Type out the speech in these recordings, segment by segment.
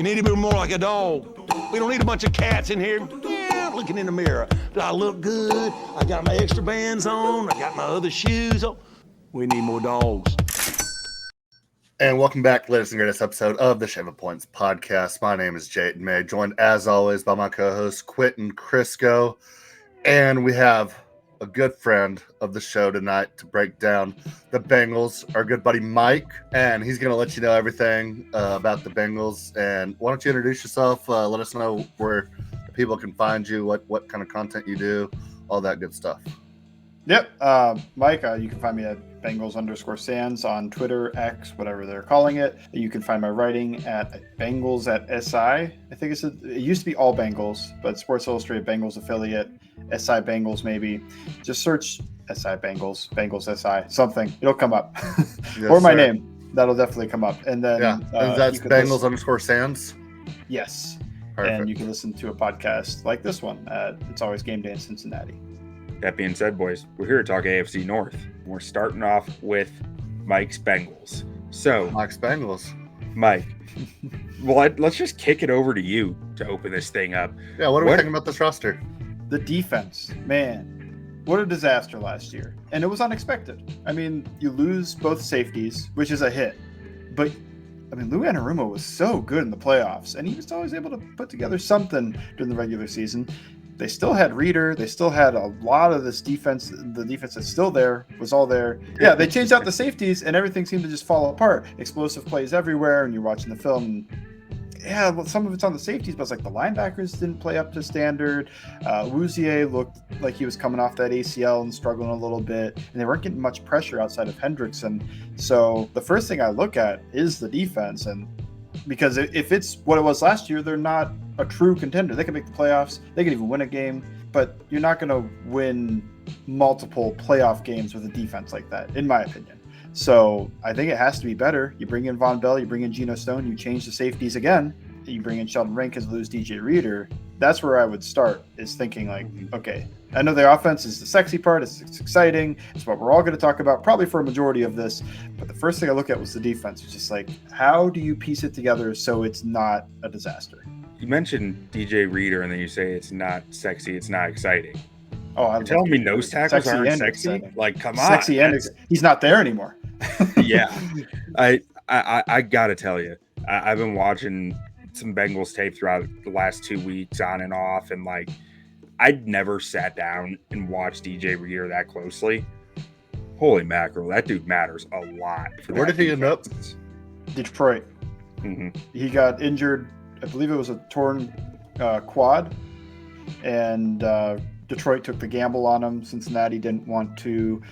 You need to be more like a dog. We don't need a bunch of cats in here. Yeah, looking in the mirror. Do I look good? I got my extra bands on. I got my other shoes on. We need more dogs. And welcome back to the latest and greatest episode of the Shaving Points podcast. My name is Jayden May, joined as always by my co-host Quentin Crisco. And we have a good friend of the show tonight to break down the Bengals, our good buddy Mike. And he's going to let you know everything about the Bengals. And why don't you introduce yourself? Let us know where people can find you, what kind of content you do, all that good stuff. Yep. Mike, you can find me at Bengals_Sands on Twitter, X, whatever they're calling it. You can find my writing at Bengals at SI. I think it used to be all Bengals, but Sports Illustrated Bengals affiliate, SI Bengals maybe. Just search SI Bengals, Bengals SI, something. It'll come up. Yes, or my sir. name. That'll definitely come up. And then And that's Bengals_Sands? Yes. Perfect. And you can listen to a podcast like this one at It's Always Game Day in Cincinnati. That being said, boys, we're here to talk AFC North. We're starting off with Mike's Bengals. So, Mike's Bengals. Mike, well, let's just kick it over to you to open this thing up. Yeah, what are we thinking about this roster? The defense, man, what a disaster last year. And it was unexpected. I mean, you lose both safeties, which is a hit. But, I mean, Lou Anarumo was so good in the playoffs, and he was always able to put together something during the regular season. They still had Reeder. They still had a lot of this defense. The defense that's still there was all there. Yeah, they changed out the safeties, and everything seemed to just fall apart. Explosive plays everywhere, and you're watching the film. Yeah, well, some of it's on the safeties, but it's like the linebackers didn't play up to standard. Wuzier looked like he was coming off that ACL and struggling a little bit, and they weren't getting much pressure outside of Hendrickson. So the first thing I look at is the defense, and because if it's what it was last year, they're not a true contender. They can make the playoffs. They can even win a game, but you're not going to win multiple playoff games with a defense like that, in my opinion. So I think it has to be better. You bring in Von Bell, you bring in Geno Stone, you change the safeties again, you bring in Sheldon Rankins, lose DJ Reeder. That's where I would start, is thinking like, okay, I know the offense is the sexy part. It's exciting. It's what we're all going to talk about probably for a majority of this. But the first thing I look at was the defense. It's just like, how do you piece it together so it's not a disaster? You mentioned DJ Reeder, and then you say it's not sexy, it's not exciting. Oh, You're telling me nose tackles aren't sexy? Exciting. Like, come on. Sexy and he's not there anymore. Yeah. I got to tell you, I've been watching some Bengals tape throughout the last 2 weeks on and off, and like, I'd never sat down and watched DJ Reeder that closely. Holy mackerel, that dude matters a lot. Where did he end up? Detroit. Mm-hmm. He got injured. I believe it was a torn quad, and Detroit took the gamble on him. Cincinnati didn't want to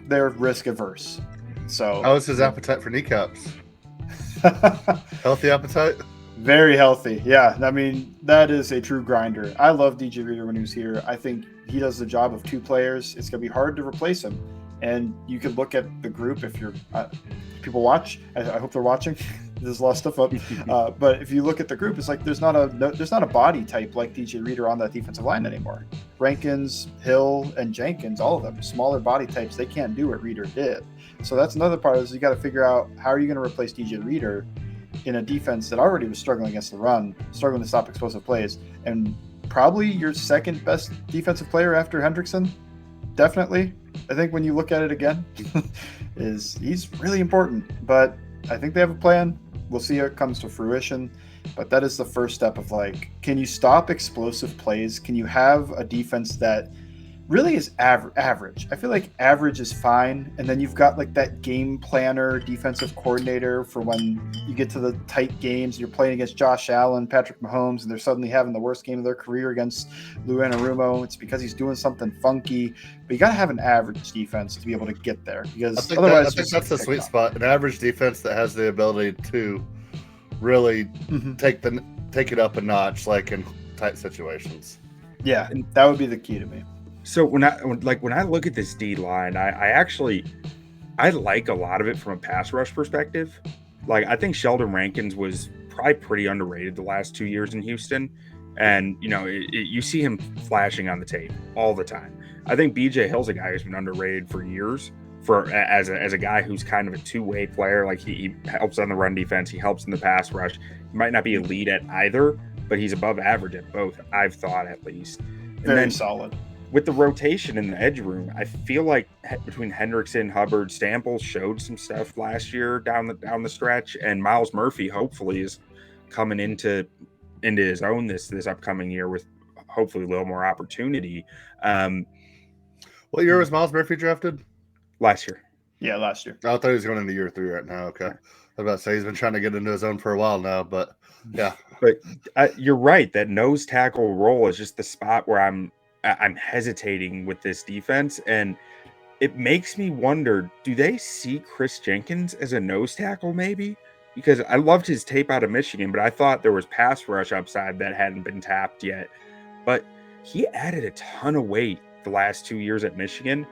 they're risk averse. So How is his appetite for kneecaps? Healthy appetite? Very healthy. Yeah. I mean, that is a true grinder. I love DJ Reeder when he was here. I think he does the job of two players. It's going to be hard to replace him. And you could look at the group if you're people watch. I hope they're watching. There's a lot of stuff up. But if you look at the group, it's like there's not a body type like DJ Reeder on that defensive line anymore. Rankins, Hill, and Jenkins, all of them, smaller body types, they can't do what Reeder did. So that's another part is you got to figure out how are you going to replace DJ Reeder in a defense that already was struggling against the run, struggling to stop explosive plays, and probably your second best defensive player after Hendrickson. Definitely, I think when you look at it again, he's really important. But I think they have a plan. We'll see how it comes to fruition. But that is the first step of like, can you stop explosive plays? Can you have a defense that really is average? I feel like average is fine. And then you've got like that game planner, defensive coordinator for when you get to the tight games, you're playing against Josh Allen, Patrick Mahomes, and they're suddenly having the worst game of their career against Lou Anarumo. It's because he's doing something funky. But you got to have an average defense to be able to get there, because I think otherwise that's the sweet spot. An average defense that has the ability to really take it up a notch, like in tight situations. Yeah, that would be the key to me. So when I look at this D line, I like a lot of it from a pass rush perspective. Like, I think Sheldon Rankins was probably pretty underrated the last 2 years in Houston. And, you know, you see him flashing on the tape all the time. I think BJ Hill's a guy who's been underrated for years for as a guy who's kind of a two-way player. Like he helps on the run defense, he helps in the pass rush. He might not be elite at either, but he's above average at both, I've thought, at least. And Very then solid. with the rotation in the edge room, I feel like between Hendrickson, Hubbard, Stample showed some stuff last year down the stretch, and Miles Murphy hopefully is coming into his own this upcoming year with hopefully a little more opportunity. What year was Miles Murphy drafted? Last year. Yeah, last year. I thought he was going into year 3 right now. Okay. I was about to say he's been trying to get into his own for a while now, but yeah. But you're right. That nose tackle role is just the spot where I'm hesitating with this defense, and it makes me wonder, do they see Kris Jenkins as a nose tackle maybe? Because I loved his tape out of Michigan, but I thought there was pass rush upside that hadn't been tapped yet. But he added a ton of weight the last 2 years at Michigan,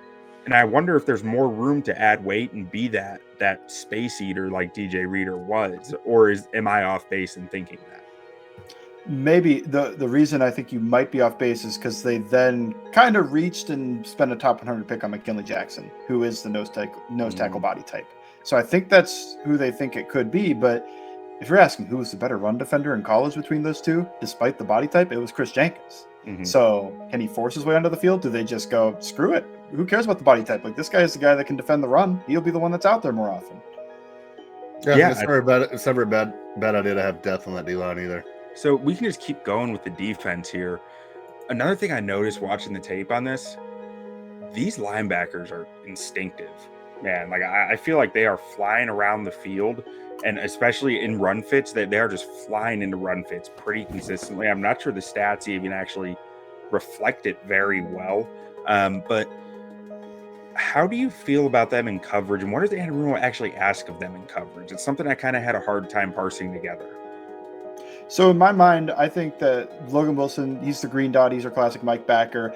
and I wonder if there's more room to add weight and be that space eater like DJ Reader was, or am I off base in thinking that? Maybe the reason I think you might be off base is because they then kind of reached and spent a top 100 pick on McKinley Jackson, who is the nose tackle body type. So I think that's who they think it could be. But if you're asking who was the better run defender in college between those two, despite the body type, it was Kris Jenkins. Mm-hmm. So can he force his way onto the field? Do they just go, screw it? Who cares about the body type? Like, this guy is the guy that can defend the run. He'll be the one that's out there more often. Yeah. It's never a bad idea to have depth on that D-line either. So we can just keep going with the defense here. Another thing I noticed watching the tape on this, these linebackers are instinctive, man. Like I feel like they are flying around the field, and especially in run fits, they are just flying into run fits pretty consistently. I'm not sure the stats even actually reflect it very well. But how do you feel about them in coverage, and what does Anarumo actually ask of them in coverage? It's something I kind of had a hard time parsing together. So in my mind, I think that Logan Wilson, he's the green dot. He's our classic Mike backer.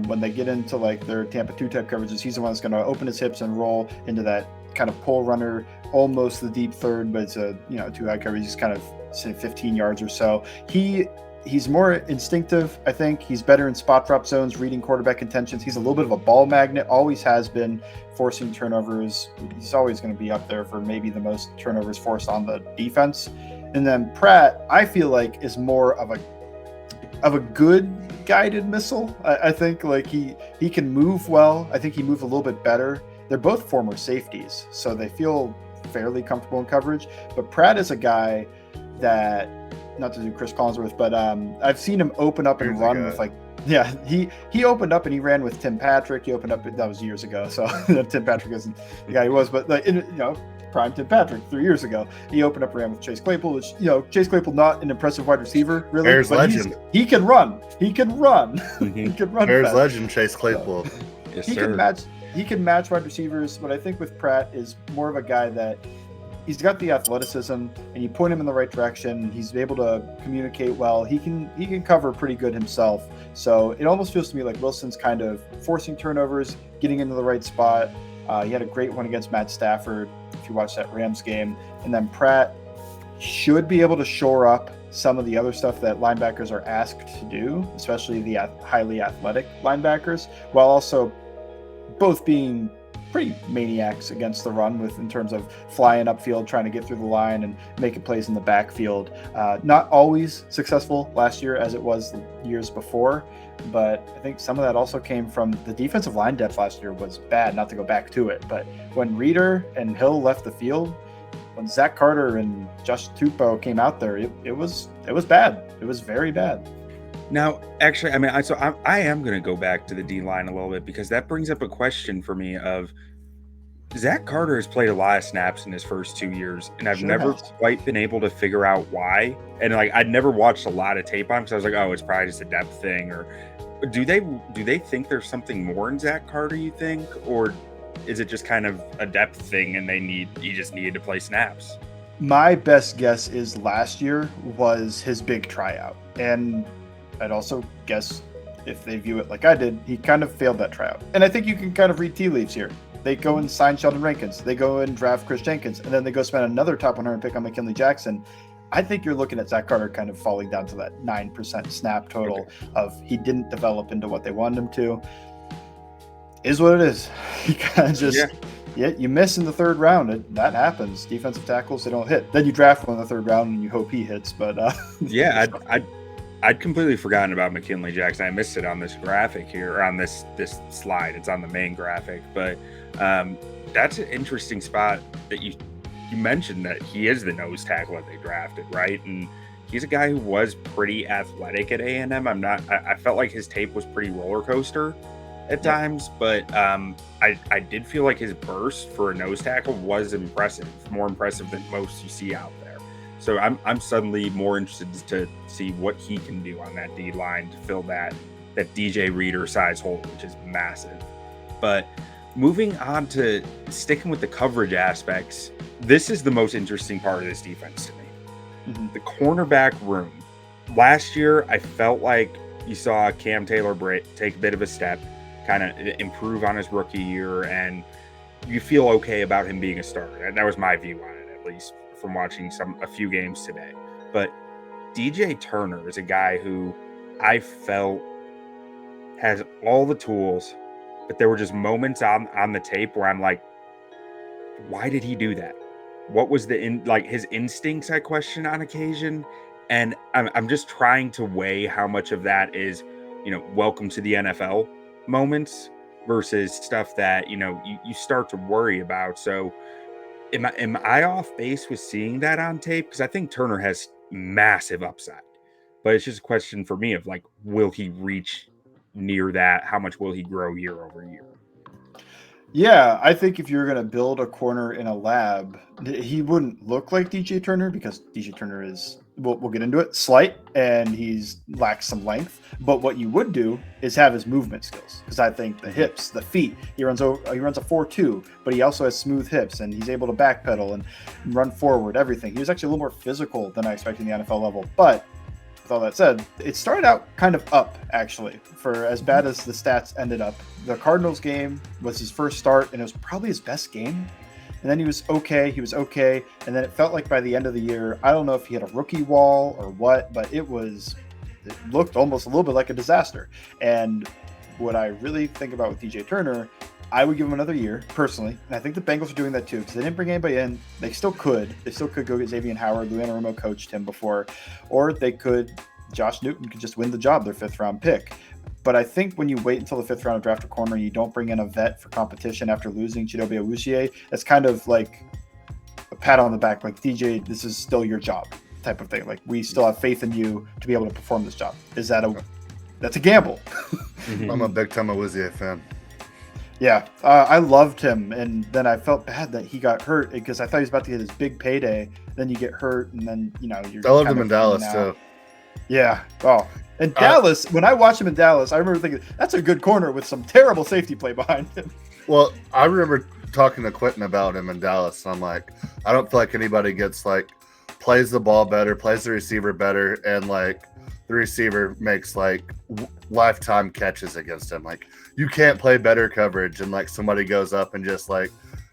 When they get into like their Tampa 2 type coverages, he's the one that's going to open his hips and roll into that kind of pull runner, almost the deep third, but it's a too high coverage. He's kind of say 15 yards or so. He's more instinctive. I think he's better in spot drop zones, reading quarterback intentions. He's a little bit of a ball magnet, always has been, forcing turnovers. He's always going to be up there for maybe the most turnovers forced on the defense. And then Pratt, I feel like, is more of a good guided missile. I think like he can move well. I think he moved a little bit better. They're both former safeties, so they feel fairly comfortable in coverage. But Pratt is a guy that, not to do Chris Collinsworth, but I've seen him open up and run with like, yeah, he opened up and he ran with Tim Patrick. He opened up, that was years ago, so Tim Patrick isn't the guy he was, but like, prime Tim Patrick 3 years ago. He opened up and ran with Chase Claypool, which, Chase Claypool, not an impressive wide receiver, really. Bears but legend. He can run. He can run. Mm-hmm. He can run. Bears fast. legend Chase Claypool. So, Yes, he sir. He can match wide receivers. What I think with Pratt is more of a guy that he's got the athleticism, and you point him in the right direction. He's able to communicate well. He can cover pretty good himself. So it almost feels to me like Wilson's kind of forcing turnovers, getting into the right spot. He had a great one against Matt Stafford, if you watch that Rams game. And then Pratt should be able to shore up some of the other stuff that linebackers are asked to do, especially the highly athletic linebackers, while also both being pretty maniacs against the run in terms of flying upfield, trying to get through the line and making plays in the backfield. Not always successful last year as it was years before, but I think some of that also came from the defensive line depth last year was bad, not to go back to it. But when Reader and Hill left the field, when Zach Carter and Josh Tupou came out there, it was bad. It was very bad. Now, actually, I mean, I am going to go back to the D-line a little bit, because that brings up a question for me of Zach Carter has played a lot of snaps in his first 2 years, and I've never quite been able to figure out why. And like, I'd never watched a lot of tape on him, because I was like, oh, it's probably just a depth thing. Or do they think there's something more in Zach Carter, you think? Or is it just kind of a depth thing and he just needed to play snaps? My best guess is last year was his big tryout. And I'd also guess, if they view it like I did, he kind of failed that tryout. And I think you can kind of read tea leaves here. They go and sign Sheldon Rankins. They go and draft Kris Jenkins. And then they go spend another top 100 pick on McKinley Jackson. I think you're looking at Zach Carter kind of falling down to that 9% snap total of he didn't develop into what they wanted him to. Is what it is. He kind of just Yeah, you miss in the third round. That happens. Defensive tackles, they don't hit. Then you draft one in the third round and you hope he hits. But yeah, I'd completely forgotten about McKinley Jackson. I missed it on this graphic here, or on this slide. It's on the main graphic. But that's an interesting spot that you mentioned, that he is the nose tackle that they drafted, right? And he's a guy who was pretty athletic at A&M. I felt like his tape was pretty roller coaster at times, but I did feel like his burst for a nose tackle was impressive, more impressive than most you see out there. So I'm suddenly more interested to see what he can do on that D line to fill that DJ Reader size hole, which is massive. But moving on to sticking with the coverage aspects, this is the most interesting part of this defense to me. Mm-hmm. The cornerback room. Last year, I felt like you saw Cam Taylor take a bit of a step, kind of improve on his rookie year, and you feel okay about him being a starter. That was my view on it, at least from watching a few games today. But DJ Turner is a guy who I felt has all the tools, but there were just moments on the tape where I'm like, why did he do that? What was his instincts, I question on occasion. And I'm just trying to weigh how much of that is, welcome to the NFL moments versus stuff that, you start to worry about. So am I off base with seeing that on tape? Because I think Turner has massive upside, but it's just a question for me of like, will he reach near that? How much will he grow year over year? Yeah, I think if you're going to build a corner in a lab, he wouldn't look like DJ Turner, because DJ Turner is, we'll get into it, slight, and he's lacks some length. But what you would do is have his movement skills, because I think the hips, the feet, he runs a 4.2, but he also has smooth hips, and he's able to backpedal and run forward, everything. He was actually a little more physical than I expected in the NFL level. But with all that said, it started out kind of up, actually, for as bad as the stats ended up. The Cardinals game was his first start, and it was probably his best game. And then he was okay. And then it felt like by the end of the year, I don't know if he had a rookie wall or what, but it looked almost a little bit like a disaster. And what I really think about with DJ Turner, I would give him another year, personally. And I think the Bengals are doing that too, because they didn't bring anybody in. They still could go get Xavier Howard. Lou Anarumo coached him before. Or Josh Newton could just win the job, their 5th round pick. But I think when you wait until the 5th round to draft a corner, you don't bring in a vet for competition after losing Chidobe Awuzie, that's kind of like a pat on the back, like, DJ, this is still your job type of thing. Like, we still have faith in you to be able to perform this job. That's a gamble. I'm a big time Awuzie fan. Yeah, I loved him, and then I felt bad that he got hurt, because I thought he was about to get his big payday. Then you get hurt, and then, you're I loved him in Dallas, too. Yeah. Oh, and Dallas, when I watched him in Dallas, I remember thinking, that's a good corner with some terrible safety play behind him. Well, I remember talking to Quentin about him in Dallas, and I'm like, I don't feel like anybody plays the ball better, plays the receiver better, and, the receiver makes, lifetime catches against him. You can't play better coverage, and, somebody goes up and just,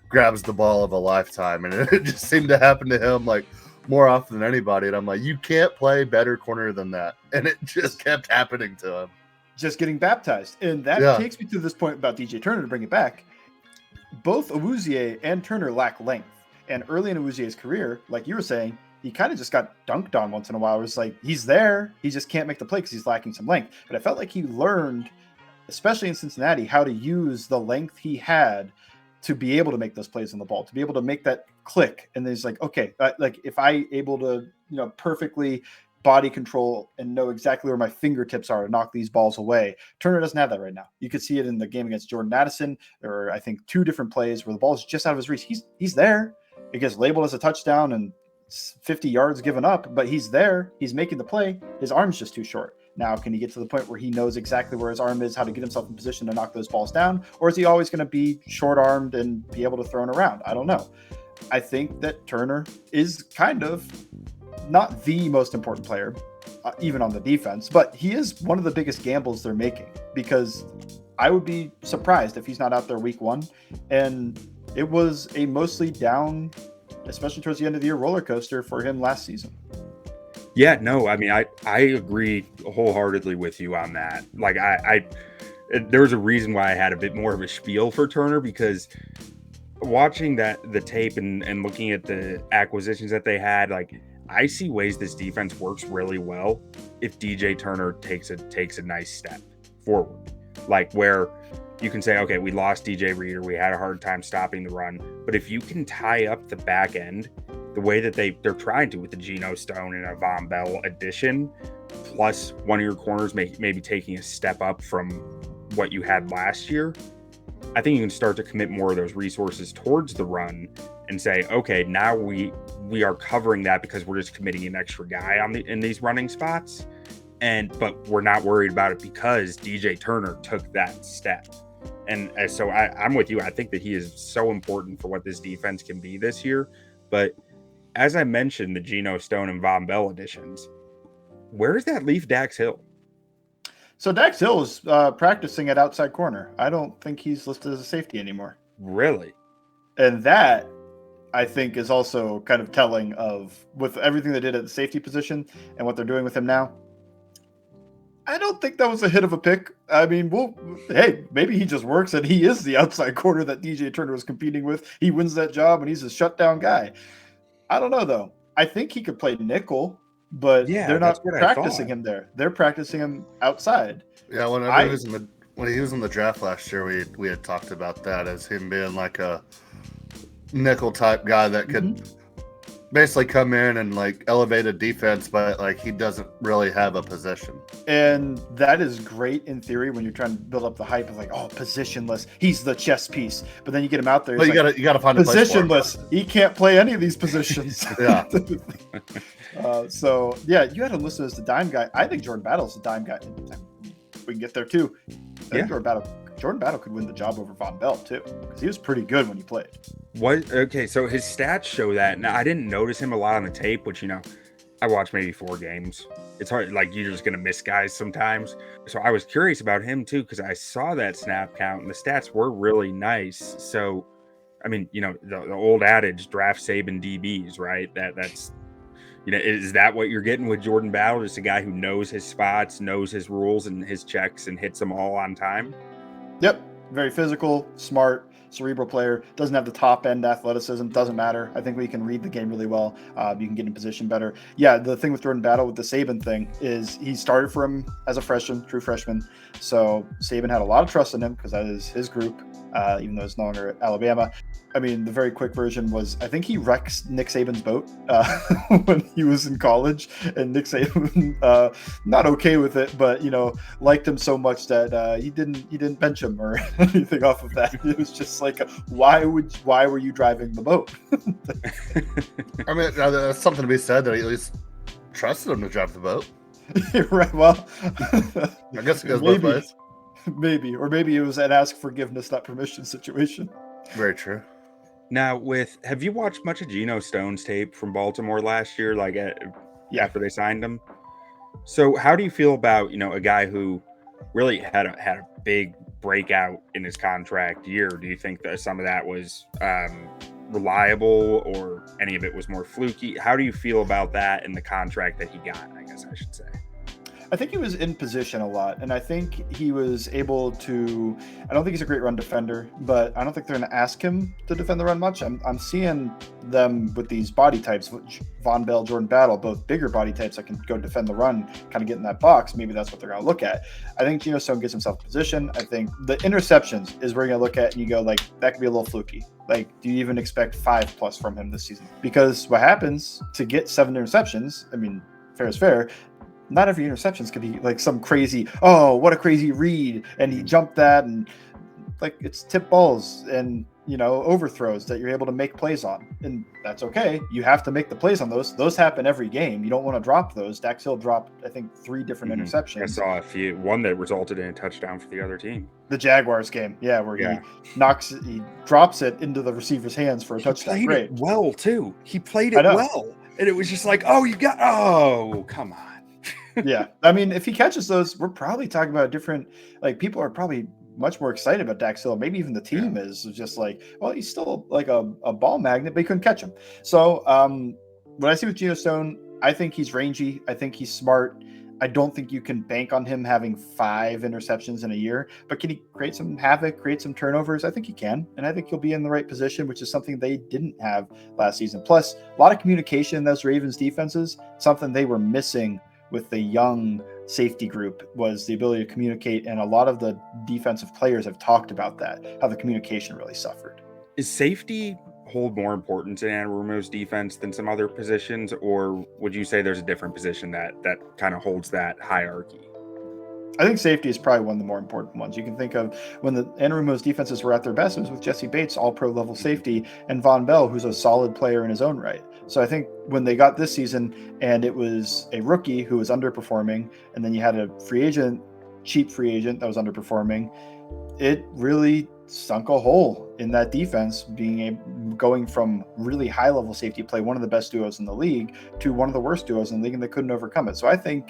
grabs the ball of a lifetime. And it just seemed to happen to him, more often than anybody. And I'm like, you can't play better corner than that. And it just kept happening to him. Just getting baptized. And that takes me to this point about DJ Turner, to bring it back. Both Awuzie and Turner lack length. And early in Awuzie's career, like you were saying, he kind of just got dunked on once in a while. It was like, he's there, he just can't make the play because he's lacking some length. But I felt like he learned, especially in Cincinnati, how to use the length he had to be able to make those plays on the ball, to be able to make that click. And then he's like, okay, if I able to, perfectly body control and know exactly where my fingertips are to knock these balls away. Turner doesn't have that right now. You could see it in the game against Jordan Addison. There were, I think, 2 different plays where the ball is just out of his reach. He's there. It gets labeled as a touchdown and 50 yards given up, but he's there. He's making the play. His arm's just too short. Now, can he get to the point where he knows exactly where his arm is, how to get himself in position to knock those balls down? Or is he always going to be short-armed and be able to throw it around? I don't know. I think that Turner is kind of not the most important player, even on the defense, but he is one of the biggest gambles they're making, because I would be surprised if he's not out there week 1. And it was a mostly down, especially towards the end of the year, roller coaster for him last season. Yeah, no, I mean, I agree wholeheartedly with you on that. There was a reason why I had a bit more of a spiel for Turner, because watching the tape and looking at the acquisitions that they had, like I see ways this defense works really well if DJ Turner takes a nice step forward, like where you can say, okay, we lost DJ Reader, we had a hard time stopping the run, but if you can tie up the back end the way that they're trying to with the Geno Stone and a Von Bell addition, plus one of your corners maybe taking a step up from what you had last year, I think you can start to commit more of those resources towards the run and say, okay, now we are covering that because we're just committing an extra guy in these running spots, but we're not worried about it because DJ Turner took that step. And so I'm with you. I think that he is so important for what this defense can be this year. But as I mentioned, the Geno Stone and Von Bell additions, where does that leave Dax Hill? So Dax Hill is practicing at outside corner. I don't think he's listed as a safety anymore. Really? And that, I think, is also kind of telling of, with everything they did at the safety position and what they're doing with him now, I don't think that was a hit of a pick. I mean, hey, maybe he just works and he is the outside corner that DJ Turner was competing with. He wins that job and he's a shutdown guy. I don't know, though. I think he could play nickel, but they're not practicing him there. They're practicing him outside. Yeah, when he was in the draft last year, we had talked about that as him being like a nickel type guy that could basically come in and like elevate a defense, but like he doesn't really have a position. And that is great in theory when you're trying to build up the hype of like, oh, positionless, he's the chess piece. But then you get him out there, but you gotta find a positionless. He can't play any of these positions. Yeah. So yeah, you had him listed as the dime guy. I think Jordan Battle's the dime guy. We can get there too. I think Jordan Battle could win the job over Von Bell too, because he was pretty good when he played. What? Okay, so his stats show that. Now I didn't notice him a lot on the tape, which I watched maybe 4 games. It's hard, like you're just gonna miss guys sometimes. So I was curious about him too, because I saw that snap count and the stats were really nice. So, I mean, the old adage, draft Saban DBs, right? That's is that what you're getting with Jordan Battle? Just a guy who knows his spots, knows his rules and his checks, and hits them all on time? Yep. Very physical, smart, cerebral player. Doesn't have the top end athleticism. Doesn't matter. I think we can read the game really well. You can get in position better. Yeah, the thing with Jordan Battle with the Saban thing is he started for him as a freshman, true freshman. So Saban had a lot of trust in him because that is his group, even though it's no longer at Alabama. I mean, the very quick version was, I think he wrecks Nick Saban's boat when he was in college, and Nick Saban not okay with it, but liked him so much that he didn't bench him or anything off of that. It was just like, why were you driving the boat? I mean, that's something to be said that he at least trusted him to drive the boat. Right. Well, I guess it goes both ways. Maybe, or maybe it was an ask forgiveness, not permission situation. Very true. Now, have you watched much of Geno Stone's tape from Baltimore last year, after they signed him? So how do you feel about, a guy who really had a big breakout in his contract year? Do you think that some of that was reliable or any of it was more fluky? How do you feel about that in the contract that he got, I guess I should say? I think he was in position a lot, and I think he was able to. I don't think he's a great run defender, but I don't think they're going to ask him to defend the run much. I'm seeing them with these body types, Von Bell, Jordan Battle, both bigger body types that can go defend the run, kind of get in that box. Maybe that's what they're going to look at. I think Geno Stone gets himself in position. I think the interceptions is where you're going to look at and you go, like, that could be a little fluky. Like, do you even expect 5+ from him this season? Because what happens to get 7 interceptions, I mean, fair is fair. Not every interceptions could be like some crazy, oh, what a crazy read, and he jumped that, and like it's tip balls and overthrows that you're able to make plays on, and that's okay. You have to make the plays on those. Those happen every game. You don't want to drop those. Dax Hill dropped, I think, 3 different interceptions. I saw a few. One that resulted in a touchdown for the other team. The Jaguars game, where he drops it into the receiver's hands for a touchdown. Great, well too. He played it well, and it was just like, oh, come on. Yeah, I mean, if he catches those, we're probably talking about different. Like, people are probably much more excited about Dax Hill. Maybe even the team is just like, well, he's still like a ball magnet, but he couldn't catch him. So, what I see with Geno Stone, I think he's rangy. I think he's smart. I don't think you can bank on him having 5 interceptions in a year, but can he create some havoc, create some turnovers? I think he can, and I think he'll be in the right position, which is something they didn't have last season. Plus, a lot of communication in those Ravens defenses, something they were missing with the young safety group, was the ability to communicate, and a lot of the defensive players have talked about that, how the communication really suffered. Is safety hold more importance in Anarumo's defense than some other positions, or would you say there's a different position that kind of holds that hierarchy? I think safety is probably one of the more important ones. You can think of when the Anarumo's defenses were at their best, it was with Jesse Bates, all pro level safety, and Von Bell, who's a solid player in his own right. So I think when they got this season and it was a rookie who was underperforming, and then you had a cheap free agent that was underperforming, it really sunk a hole in that defense, going from really high level safety play, one of the best duos in the league, to one of the worst duos in the league, and they couldn't overcome it. So I think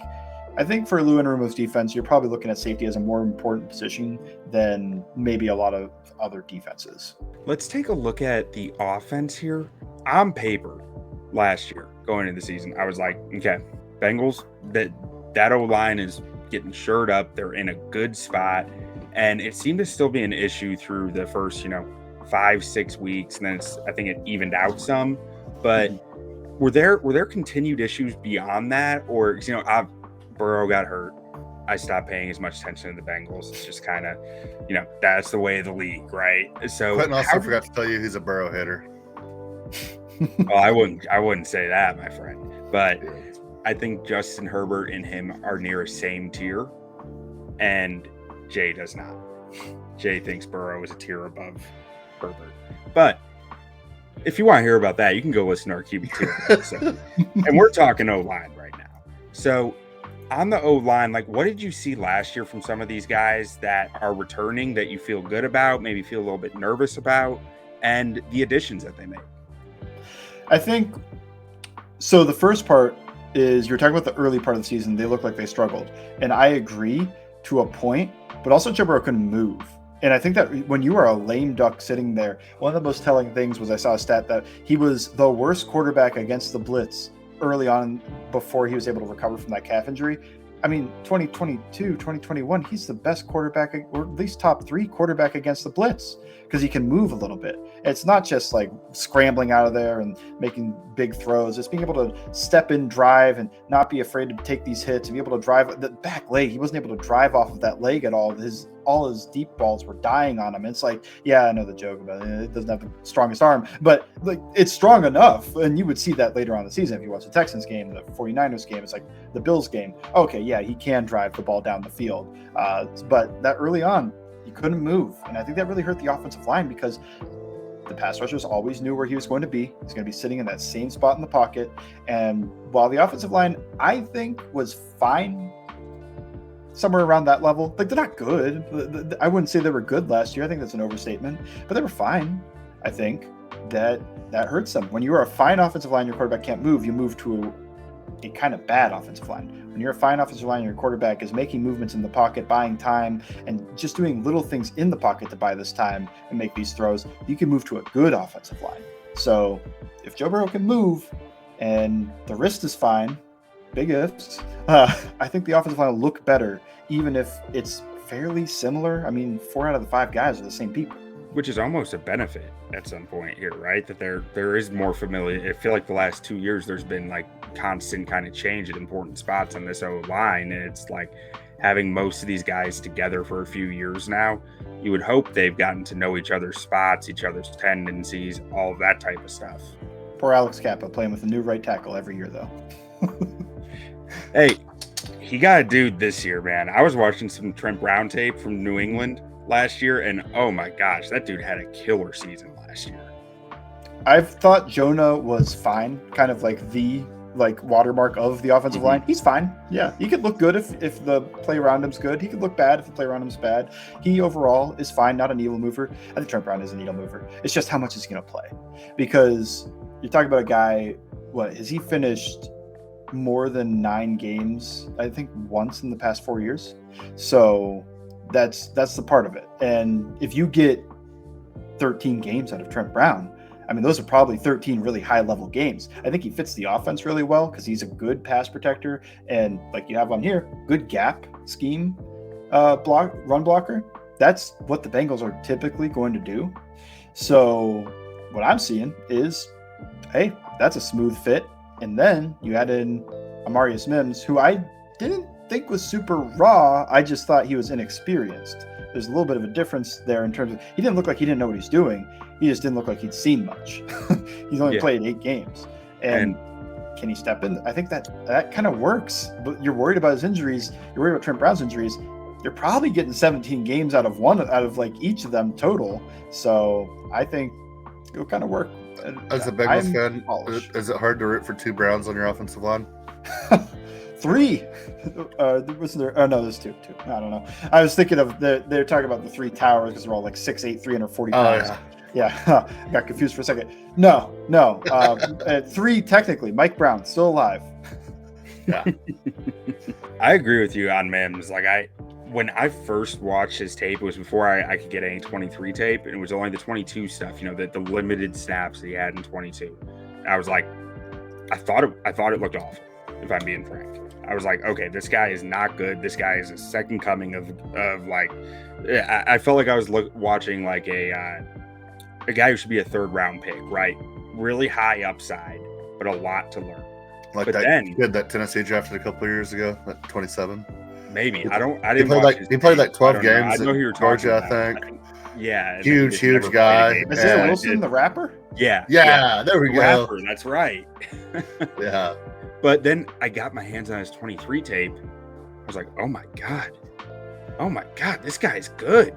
for Lou Anarumo's defense, you're probably looking at safety as a more important position than maybe a lot of other defenses. Let's take a look at the offense here. On paper, last year going into the season, I was like, okay, Bengals, that O-line is getting shored up. They're in a good spot. And it seemed to still be an issue through the first, 5-6 weeks. And then I think it evened out some. But were there continued issues beyond that? Or, Burrow got hurt. I stopped paying as much attention to the Bengals. It's just kind of, that's the way of the league, right? So Quentin also forgot to tell you he's a Burrow hitter. Well, I wouldn't say that, my friend. But I think Justin Herbert and him are near a same tier. And Jay does not. Jay thinks Burrow is a tier above Herbert. But if you want to hear about that, you can go listen to our QB2 episode. And we're talking O-line right now. So on the O-line, what did you see last year from some of these guys that are returning that you feel good about, maybe feel a little bit nervous about, and the additions that they made? I think so. The first part is you're talking about the early part of the season. They look like they struggled. And I agree to a point, but also Joe Burrow couldn't move. And I think that when you are a lame duck sitting there, one of the most telling things was I saw a stat that he was the worst quarterback against the blitz early on before he was able to recover from that calf injury. 2022, 2021, he's the best quarterback, or at least top 3 quarterback against the blitz, because he can move a little bit. It's not just like scrambling out of there and making big throws. It's being able to step in, drive, and not be afraid to take these hits and be able to drive the back leg. He wasn't able to drive off of that leg at all. All his deep balls were dying on him. It's like, yeah, I know the joke about it. It doesn't have the strongest arm, but it's strong enough. And you would see that later on in the season if you watch the Texans game, the 49ers game. It's like the Bills game. Okay, yeah, he can drive the ball down the field. But that early on, he couldn't move. And I think that really hurt the offensive line, because the pass rushers always knew where he was going to be. He's going to be sitting in that same spot in the pocket. And while the offensive line, I think, was fine, somewhere around that level. They're not good. I wouldn't say they were good last year. I think that's an overstatement. But they were fine. I think that hurts them. When you're a fine offensive line, your quarterback can't move, you move to a kind of bad offensive line. When you're a fine offensive line, your quarterback is making movements in the pocket, buying time, and just doing little things in the pocket to buy this time and make these throws, you can move to a good offensive line. So if Joe Burrow can move and the wrist is fine, big ifs, I think the offensive line will look better, even if it's fairly similar. 4 out of the 5 guys are the same people. Which is almost a benefit at some point here, right? That there is more familiar. I feel like the last 2 years there's been constant kind of change at important spots on this O-line, and it's like having most of these guys together for a few years now. You would hope they've gotten to know each other's spots, each other's tendencies, all of that type of stuff. Poor Alex Kappa playing with a new right tackle every year, though. Hey, he got a dude this year, man. I was watching some Trent Brown tape from New England last year, and oh my gosh, that dude had a killer season last year. I've thought Jonah was fine, kind of like the watermark of the offensive line. He's fine. Yeah, he could look good if the play around him's good. He could look bad if the play around him's bad. He overall is fine, not a needle mover. I think Trent Brown is a needle mover. It's just how much is he going to play, because you're talking about a guy. What has he finished? More than 9 games, I think, once in the past 4 years. So that's the part of it. And if you get 13 games out of Trent Brown, I mean, those are probably 13 really high-level games. I think he fits the offense really well because he's a good pass protector, and like you have on here, good gap scheme run blocker. That's what the Bengals are typically going to do. So what I'm seeing is, hey, that's a smooth fit. And then you add in Amarius Mims, who I didn't think was super raw. I just thought he was inexperienced. There's a little bit of a difference there in terms of he didn't look like he didn't know what he's doing. He just didn't look like he'd seen much. He's only played 8 games. And can he step in? I think that kind of works. But you're worried about his injuries. You're worried about Trent Brown's injuries. You're probably getting 17 games out of like each of them total. So I think it'll kind of work. As a Bengals fan, is it hard to root for 2 Browns on your offensive line? 3. Wasn't there? Oh no, there's 2. I don't know. I was thinking of they're talking about the 3 towers because they're all like 6'8", 340 pounds. Yeah. I got confused for a second. No. 3 technically. Mike Brown still alive. Yeah. I agree with you on Mims. Like when I first watched his tape, it was before I could get any 23 tape, and it was only the 22 stuff, the limited snaps that he had in 22. I was like, I thought it looked awful, if I'm being frank. I was like, okay, this guy is not good. This guy is a second coming of like, I felt like I was watching like a guy who should be a 3rd round pick, right? Really high upside, but a lot to learn. Like but that kid that Tennessee drafted a couple of years ago, at 27. Maybe I didn't. He played like 12 games. I know who you're talking Georgia, about. I think. Yeah, huge guy. Isaiah Wilson, the rapper? Yeah, there we go. Rapper, that's right. Yeah. But then I got my hands on his 23 tape. I was like, oh my god, this guy's good.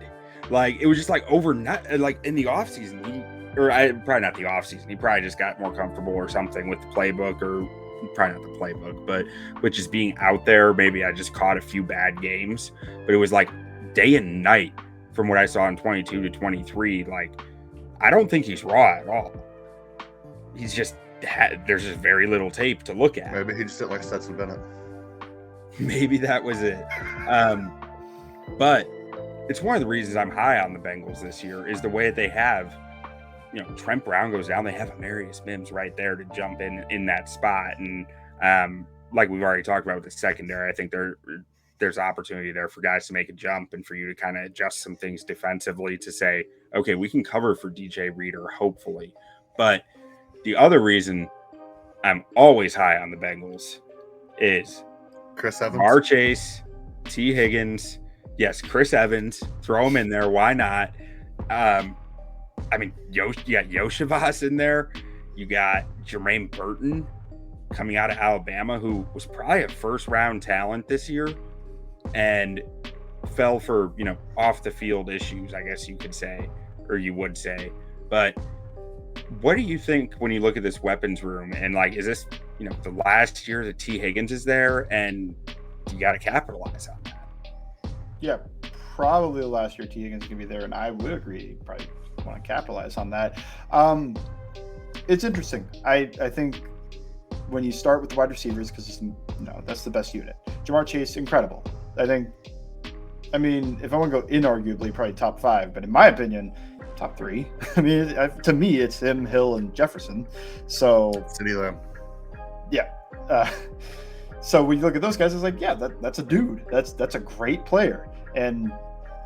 Like it was just like overnight. Like in the offseason, probably not the offseason. He probably just got more comfortable or something with the playbook, or probably not the playbook, but with just being out there. Maybe I just caught a few bad games, but it was like day and night from what I saw in 22 to 23. Like, I don't think he's raw at all. He's just, there's just very little tape to look at. Maybe he just didn't like Stetson Bennett. Maybe that was it. But it's one of the reasons I'm high on the Bengals this year is the way that they have, Trent Brown goes down. They have Amarius Mims right there to jump in that spot. And like we've already talked about with the secondary, I think there's opportunity there for guys to make a jump and for you to kind of adjust some things defensively to say, okay, we can cover for DJ Reader, hopefully. But the other reason I'm always high on the Bengals is Chris Evans, Jamar Chase, T. Higgins. Yes, Chris Evans. Throw him in there. Why not? I mean, you got Yoshivas in there. You got Jermaine Burton coming out of Alabama, who was probably a first-round talent this year and fell for, off the field issues, I guess you could say, or you would say. But what do you think when you look at this weapons room? And, like, is this, the last year that T. Higgins is there, and you got to capitalize on that? Yeah, probably the last year T. Higgins can be there, and I would agree, probably want to capitalize on that. It's interesting. I think when you start with the wide receivers, because that's the best unit. Jamar Chase, incredible. I mean, if I want to go inarguably, probably top 5, but in my opinion, top 3. I mean, to me, it's him, Hill, and Jefferson. So City Lamb. Yeah. So when you look at those guys, it's like, yeah, that's a dude. That's a great player. And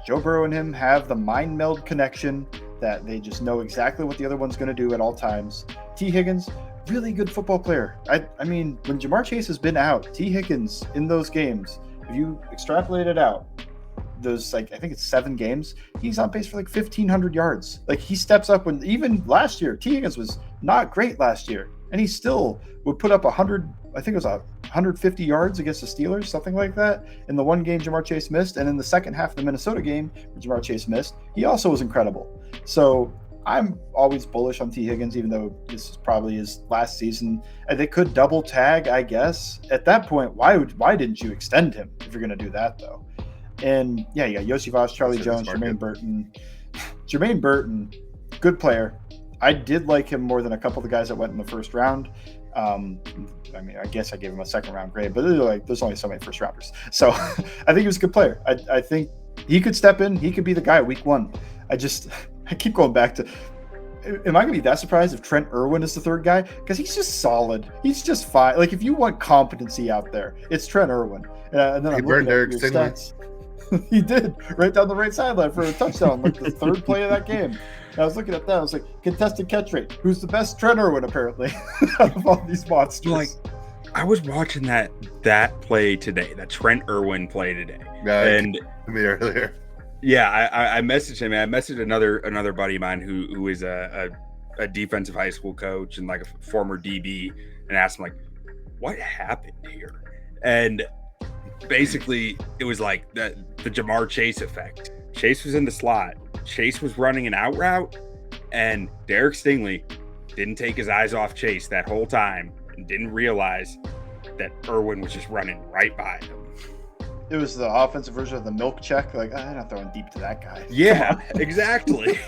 Joe Burrow and him have the mind meld connection that they just know exactly what the other one's going to do at all times. T. Higgins, really good football player. I mean, when Jamar Chase has been out, T. Higgins in those games, if you extrapolate it out, those, I think it's 7 games, he's on pace for 1,500 yards. He steps up when, even last year, T. Higgins was not great last year, and he still would put up 100, I think it was 150 yards against the Steelers, something like that, in the one game Jamar Chase missed. And in the second half of the Minnesota game, where Jamar Chase missed, he also was incredible. So I'm always bullish on T. Higgins, even though this is probably his last season. And they could double tag, I guess. At that point, why didn't you extend him if you're going to do that, though? And yeah, you got Yoshivas, Charlie Jones, Jermaine Burton. Jermaine Burton, good player. I did like him more than a couple of the guys that went in the first round. I mean, I guess I gave him a second round grade, but there's only so many first rounders. So I think he was a good player. I think he could step in. He could be the guy week 1. I keep going back to, am I going to be that surprised if Trent Irwin is the third guy? Because he's just solid. He's just fine. Like, if you want competency out there, it's Trent Irwin. And then He I'm burned looking at Derek your Stingley. stats. He did, right down the right sideline for a touchdown, like the third play of that game. And I was looking at that. I was like, contested catch rate. Who's the best? Trent Irwin, apparently, out of all these monsters. Like, I was watching that play today, that Trent Irwin play today, and me earlier. Yeah, I messaged him. I messaged another buddy of mine who is a defensive high school coach and like a former DB, and asked him, like, what happened here? And basically it was like the Jamar Chase effect. Chase was in the slot. Chase was running an out route, and Derek Stingley didn't take his eyes off Chase that whole time and didn't realize that Irwin was just running right by him. It was the offensive version of the milk check. Like, I'm not throwing deep to that guy. Yeah, exactly.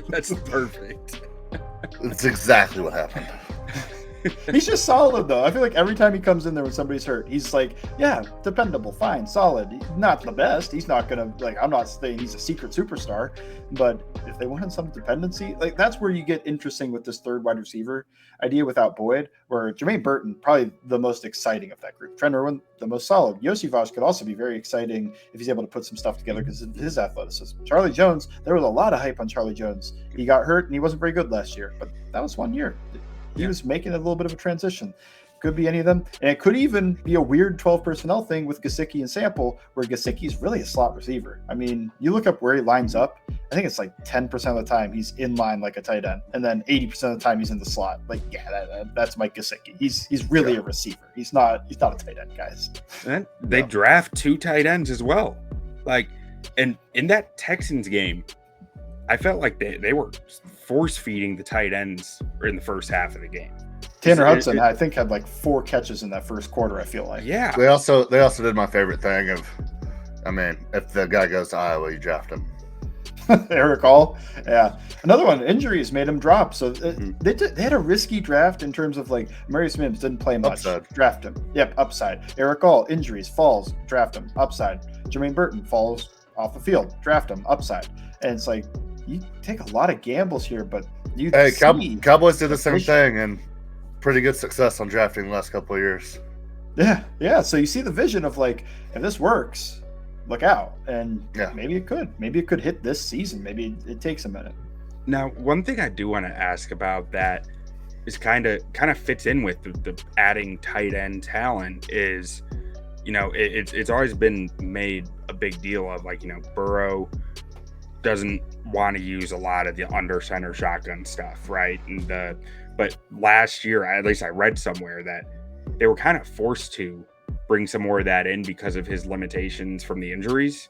That's perfect. That's exactly what happened. He's just solid, though. I feel like every time he comes in there when somebody's hurt, he's like, yeah, dependable, fine, solid. Not the best. He's not going to, like, I'm not saying he's a secret superstar, but if they wanted some dependency, like, that's where you get interesting with this third wide receiver idea without Boyd, where Jermaine Burton, probably the most exciting of that group. Trent Irwin, the most solid. Yosivas could also be very exciting if he's able to put some stuff together because of his athleticism. Charlie Jones, there was a lot of hype on Charlie Jones. He got hurt and he wasn't very good last year, but that was 1 year. He was making a little bit of a transition. Could be any of them. And it could even be a weird 12 personnel thing with Gesicki and Sample, where Gesicki's really a slot receiver. I mean, you look up where he lines up, I think it's like 10% of the time he's in line like a tight end. And then 80% of the time he's in the slot. Like, yeah, that's Mike Gesicki. He's really a receiver. He's not a tight end, guys. And they draft 2 tight ends as well. Like, and in that Texans game, I felt like they were force feeding the tight ends in the first half of the game. Tanner Hudson, I think, had like 4 catches in that first quarter, I feel like. Yeah. They also did my favorite thing of, I mean, if the guy goes to Iowa, you draft him. Eric Hall. Yeah. Another one, injuries made him drop. So they had a risky draft in terms of, like, Amarius Mims didn't play much. Upside. Draft him. Yep, upside. Eric Hall, injuries, falls, draft him, upside. Jermaine Burton falls off the field, draft him, upside. And it's like, you take a lot of gambles here, but you Cowboys did the same thing and pretty good success on drafting the last couple of years. Yeah. So you see the vision of, like, if this works, look out. And maybe it could hit this season. Maybe it takes a minute. Now, one thing I do want to ask about that is kind of fits in with the adding tight end talent is, you know, it's always been made a big deal of, like, you know, Burrow doesn't want to use a lot of the under center shotgun stuff, right? But last year, at least I read somewhere that they were kind of forced to bring some more of that in because of his limitations from the injuries,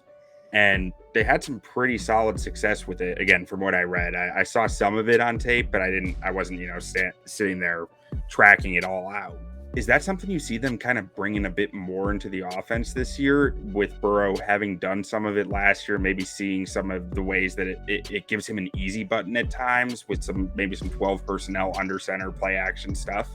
and they had some pretty solid success with it. Again, from what I read, I saw some of it on tape, but I wasn't, you know, sitting there tracking it all out. Is that something you see them kind of bringing a bit more into the offense this year, with Burrow having done some of it last year, maybe seeing some of the ways that it gives him an easy button at times with maybe some 12 personnel under center play action stuff?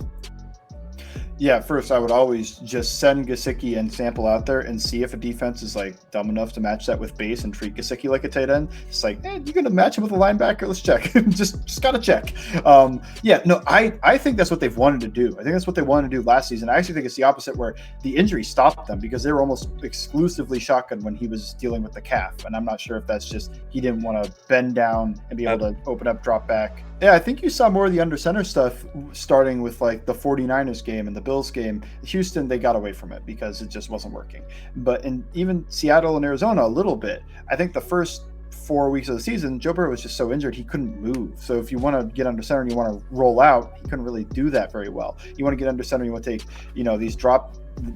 Yeah, first I would always just send Gesicki and Sample out there and see if a defense is, like, dumb enough to match that with base and treat Gesicki like a tight end. It's like, hey, you're gonna match him with a linebacker? Let's check. just gotta check. I think that's what they've wanted to do. I think that's what they wanted to do last season. I actually think it's the opposite, where the injury stopped them because they were almost exclusively shotgun when he was dealing with the calf. And I'm not sure if that's just he didn't want to bend down and be able to open up, drop back. Yeah, I think you saw more of the under center stuff starting with, like, the 49ers game and the Bills game. Houston, they got away from it because it just wasn't working. But in even Seattle and Arizona, a little bit. I think the first 4 weeks of the season, Joe Burrow was just so injured he couldn't move. So if you want to get under center and you want to roll out, he couldn't really do that very well. You want to get under center, you want to take, you know, these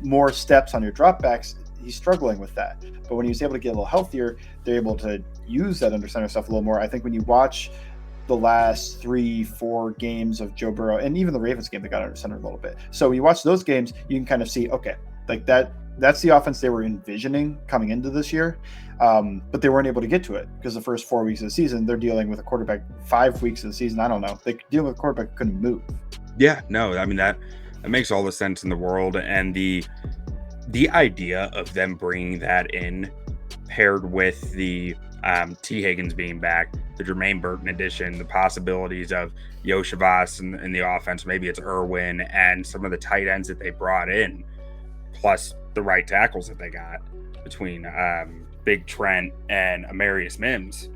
more steps on your drop backs. He's struggling with that. But when he's able to get a little healthier, they're able to use that under center stuff a little more. I think when you watch the last 3-4 games of Joe Burrow, and even the Ravens game, they got under center a little bit. So when you watch those games, you can kind of see, okay, like that's the offense they were envisioning coming into this year. But they weren't able to get to it because the first 4 weeks of the season, they're dealing with a quarterback. 5 weeks of the season, I don't know. They deal with a quarterback who couldn't move. Yeah, no, I mean, that makes all the sense in the world. And the idea of them bringing that in paired with the T. Higgins being back, the Jermaine Burton addition, the possibilities of Yoshavas in the offense, maybe it's Irwin and some of the tight ends that they brought in, plus the right tackles that they got between Big Trent and Amarius Mims.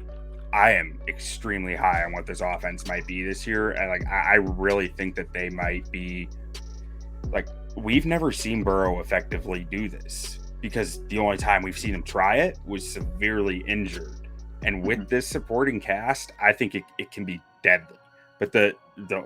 I am extremely high on what this offense might be this year. And I really think that they might be we've never seen Burrow effectively do this, because the only time we've seen him try it was severely injured. And with this supporting cast, I think it can be deadly. But the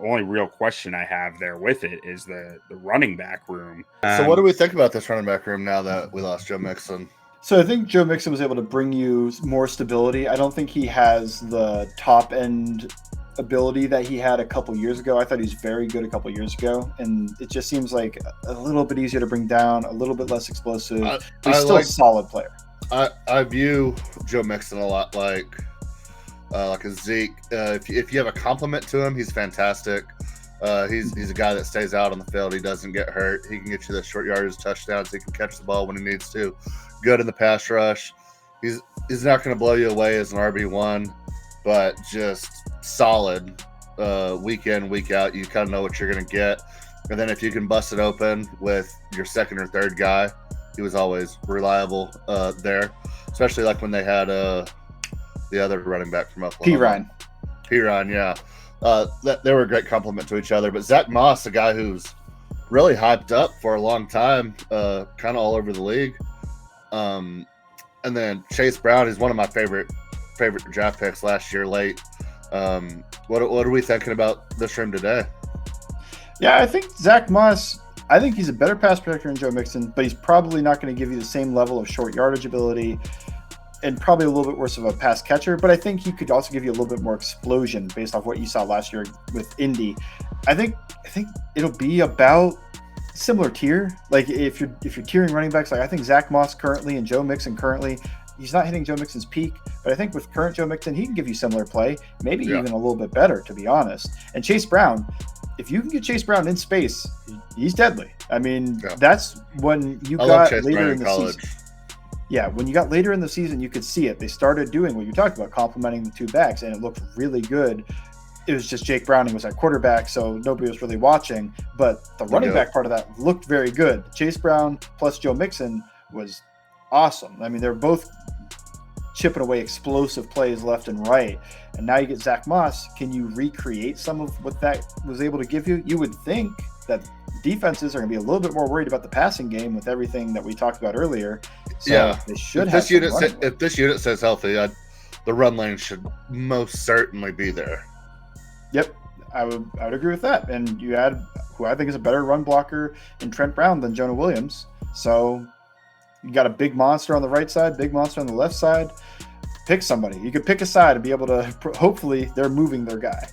only real question I have there with it is the running back room. So what do we think about this running back room now that we lost Joe Mixon? So I think Joe Mixon was able to bring you more stability. I don't think he has the top end ability that he had a couple years ago. I thought he was very good a couple years ago, and it just seems like a little bit easier to bring down, a little bit less explosive. He's still a solid player. I view Joe Mixon a lot like a Zeke. If you have a compliment to him, he's fantastic. He's a guy that stays out on the field. He doesn't get hurt. He can get you the short yardage touchdowns. He can catch the ball when he needs to. Good in the pass rush. He's not going to blow you away as an RB1, but just solid week in, week out. You kind of know what you're going to get. And then if you can bust it open with your second or third guy, he was always reliable there, especially like when they had the other running back from Oklahoma. P-Ryan, yeah. They were a great compliment to each other. But Zach Moss, a guy who's really hyped up for a long time, kind of all over the league. And then Chase Brown is one of my favorite draft picks last year late. What are we thinking about this room today? Yeah, I think Zach Moss, I think he's a better pass protector than Joe Mixon, but he's probably not going to give you the same level of short yardage ability and probably a little bit worse of a pass catcher. But I think he could also give you a little bit more explosion based off what you saw last year with Indy. I think it'll be about similar tier. Like if you're tiering running backs, like I think Zach Moss currently and Joe Mixon currently, he's not hitting Joe Mixon's peak, but I think with current Joe Mixon, he can give you similar play, maybe even a little bit better, to be honest. And Chase Brown, if you can get Chase Brown in space, he's deadly. I mean, that's when you got later in the season. Yeah, when you got later in the season, you could see it. They started doing what you talked about, complementing the two backs, and it looked really good. It was just Jake Browning was at quarterback, so nobody was really watching. But the running back part of that looked very good. Chase Brown plus Joe Mixon was awesome. I mean, they're both chipping away explosive plays left and right. And now you get Zach Moss. Can you recreate some of what that was able to give you? You would think that defenses are going to be a little bit more worried about the passing game with everything that we talked about earlier. So they should have if this unit stays healthy, the run lane should most certainly be there. Yep, I would agree with that. And you add who I think is a better run blocker in Trent Brown than Jonah Williams. So you got a big monster on the right side, big monster on the left side. Pick somebody. You could pick a side and be able to – hopefully they're moving their guy.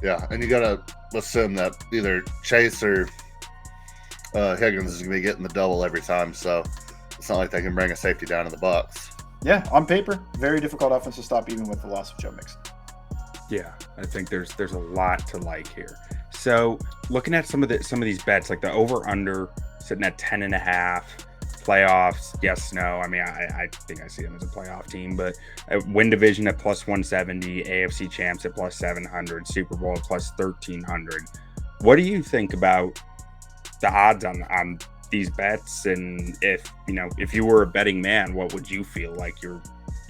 Yeah, and you got to assume that either Chase or Higgins is going to be getting the double every time. So it's not like they can bring a safety down in the box. Yeah, on paper, very difficult offense to stop even with the loss of Joe Mixon. Yeah, I think there's a lot to like here. So looking at some of these bets, like the over/under sitting at 10.5, playoffs, yes, no. I mean, I think I see them as a playoff team, but win division at plus 170, AFC champs at plus 700, Super Bowl at plus 1300. What do you think about the odds on these bets? And if you were a betting man, what would you feel like you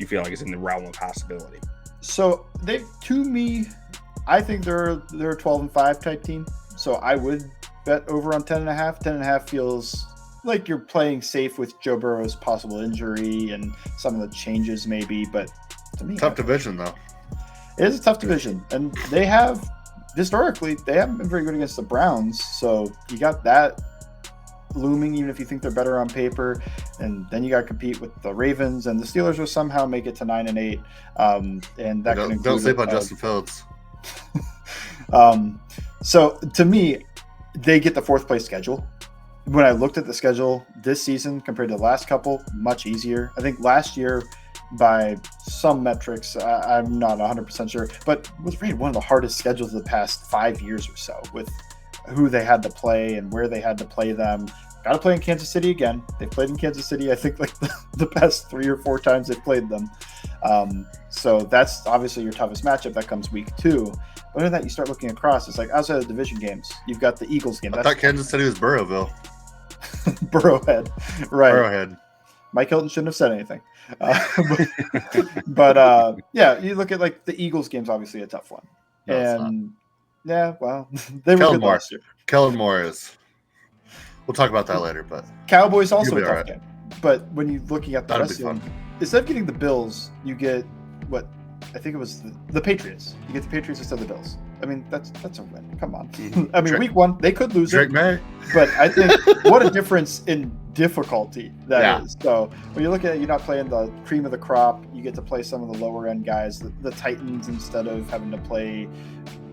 feel like is in the realm of possibility? So I think they're a 12-5 type team. So I would bet over on 10.5. 10.5 feels like you're playing safe with Joe Burrow's possible injury and some of the changes maybe, but to me, tough division though. It is a tough division, and they haven't been very good against the Browns. So you got that looming, even if you think they're better on paper, and then you got to compete with the Ravens, and the Steelers will somehow make it to 9-8. And that don't sleep on Justin Fields. So to me, they get the fourth place schedule. When I looked at the schedule this season compared to the last couple, much easier. I think last year, by some metrics, I'm not 100% sure, but was rated one of the hardest schedules of the past 5 years or so, with who they had to play and where they had to play them. Got to play in Kansas City again. They've played in Kansas City, I think, like the past 3 or 4 times they've played them. So that's obviously your toughest matchup. That comes week 2. But other than that, you start looking across. It's like outside of the division games, you've got the Eagles game. I thought Kansas City was Burrowville. Burrowhead, right? Burrowhead. Mike Hilton shouldn't have said anything. But yeah, you look at like the Eagles game's obviously a tough one. No, And yeah, well, they were good last year. Kellen Moore is. We'll talk about that later, but Cowboys also a You'll be tough all right. game. But when you're looking at the That'll rest be of them, fun. instead of getting the Bills, you get what I think it was the Patriots. You get the Patriots instead of the Bills. I mean, that's a win. Come on. I mean, Drake- week 1 they could lose Drake it, May. but I think what a difference in difficulty that is. Yeah. So when you look at it, you're not playing the cream of the crop. You get to play some of the lower end guys, the Titans, instead of having to play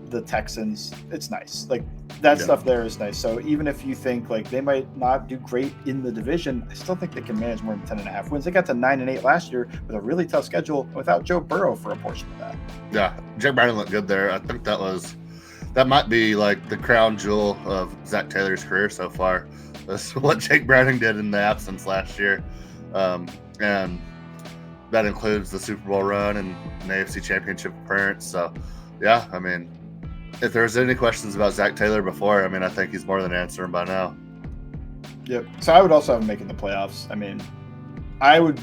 the Texans. It's nice. Like that stuff there is nice. So even if you think like they might not do great in the division, I still think they can manage more than 10.5 wins. They got to 9-8 last year with a really tough schedule without Joe Burrow for a portion of that. Yeah, Jake Brown looked good there. I think that might be like the crown jewel of Zach Taylor's career so far. That's what Jake Browning did in the absence last year, and that includes the Super Bowl run and an AFC Championship appearance. So, yeah, I mean, if there's any questions about Zach Taylor before, I mean, I think he's more than answering by now. Yep. So I would also have him making the playoffs. I mean, I would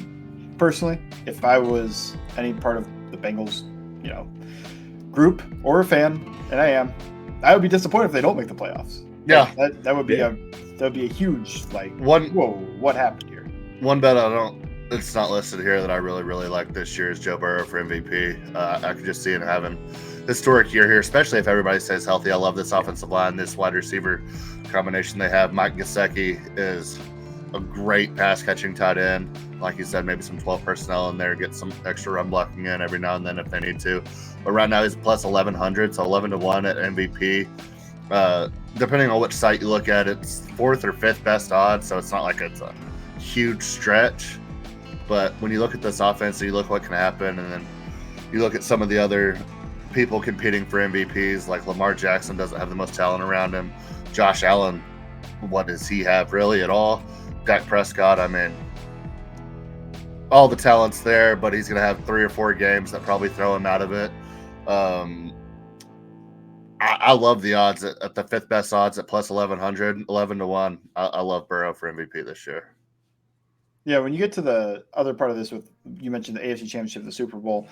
personally, if I was any part of the Bengals, group or a fan, and I would be disappointed if they don't make the playoffs. Yeah, That would be a huge whoa, what happened here? One bet it's not listed here that I really, really like this year is Joe Burrow for MVP. I could just see it having historic year here, especially if everybody stays healthy. I love this offensive line, this wide receiver combination they have. Mike Gesicki is a great pass-catching tight end. Like you said, maybe some 12 personnel in there, get some extra run blocking in every now and then if they need to. But right now he's plus 1,100, so 11-1 at MVP. Depending on which site you look at, it's 4th or 5th best odds, so it's not like it's a huge stretch. But when you look at this offense and you look what can happen, and then you look at some of the other people competing for MVPs, like Lamar Jackson doesn't have the most talent around him. Josh Allen, what does he have really at all? Dak Prescott, I mean, all the talent's there, but he's going to have 3 or 4 games that probably throw him out of it. I love the odds at the 5th best odds at plus 1,100, 11-1. I love Burrow for MVP this year. Yeah, when you get to the other part of this, you mentioned the AFC Championship, the Super Bowl.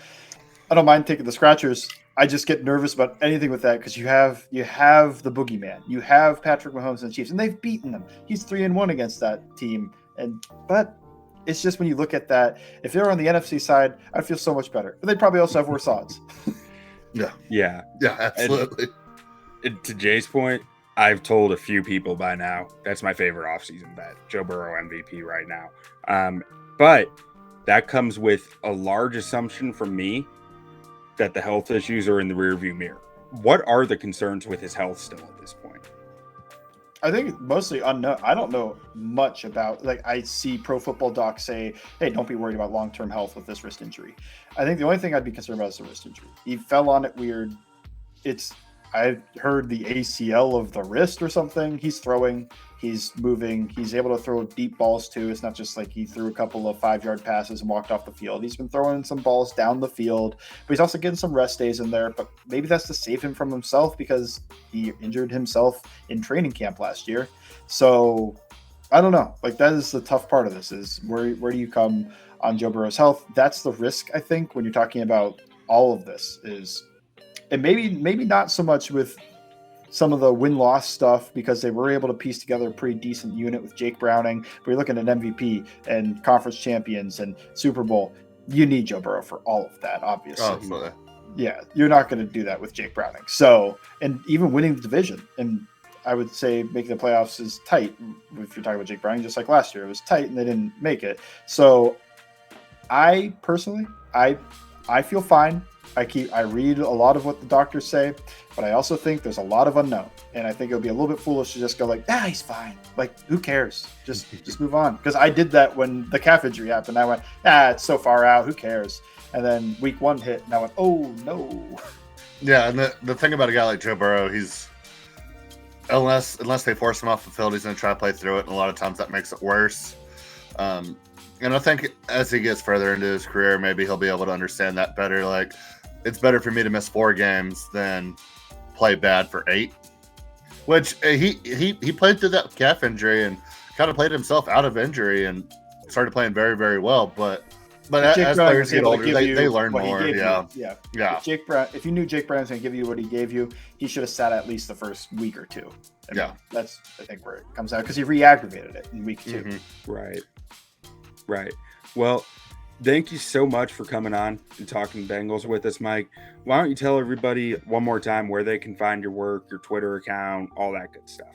I don't mind taking the scratchers. I just get nervous about anything with that because you have the boogeyman. You have Patrick Mahomes and the Chiefs, and they've beaten them. He's 3-1 against that team, but it's just when you look at that, if they're on the NFC side, I'd feel so much better. But they'd probably also have worse odds. Yeah, absolutely. And to Jay's point, I've told a few people by now that's my favorite offseason bet, Joe Burrow MVP right now. But that comes with a large assumption from me that the health issues are in the rearview mirror. What are the concerns with his health still at this point? I think mostly unknown. I don't know much about, I see Pro Football Doc say, hey, don't be worried about long-term health with this wrist injury. I think the only thing I'd be concerned about is the wrist injury. He fell on it weird. I heard the ACL of the wrist or something. He's throwing, he's moving, he's able to throw deep balls too. It's not just like he threw a couple of 5-yard passes and walked off the field. He's been throwing some balls down the field, but he's also getting some rest days in there. But maybe that's to save him from himself because he injured himself in training camp last year. So I don't know. That is the tough part of this is where do you come on Joe Burrow's health? That's the risk, I think, when you're talking about all of this is. And maybe not so much with some of the win-loss stuff because they were able to piece together a pretty decent unit with Jake Browning. But you're looking at MVP and conference champions and Super Bowl. You need Joe Burrow for all of that, obviously. Oh, yeah, you're not going to do that with Jake Browning. So, and even winning the division, and I would say making the playoffs is tight. If you're talking about Jake Browning, just like last year, it was tight and they didn't make it. So, I personally, I feel fine. I read a lot of what the doctors say, but I also think there's a lot of unknown. And I think it would be a little bit foolish to just go he's fine. Who cares? Just move on. Because I did that when the calf injury happened. I went, it's so far out. Who cares? And then week 1 hit, and I went, oh, no. Yeah, and the thing about a guy like Joe Burrow, he's unless they force him off the field, he's going to try to play through it, and a lot of times that makes it worse. And I think as he gets further into his career, maybe he'll be able to understand that better. Like, it's better for me to miss 4 games than play bad for 8. Which he played through that calf injury and kind of played himself out of injury and started playing very, very well. But as players get older, they learn more. Yeah. If you knew Jake Brown's going to give you what he gave you, he should have sat at least the first week or 2. That's, I think, where it comes out, because he re-aggravated it in week 2. Mm-hmm. Right. Well, thank you so much for coming on and talking Bengals with us, Mike. Why don't you tell everybody one more time where they can find your work, your Twitter account, all that good stuff?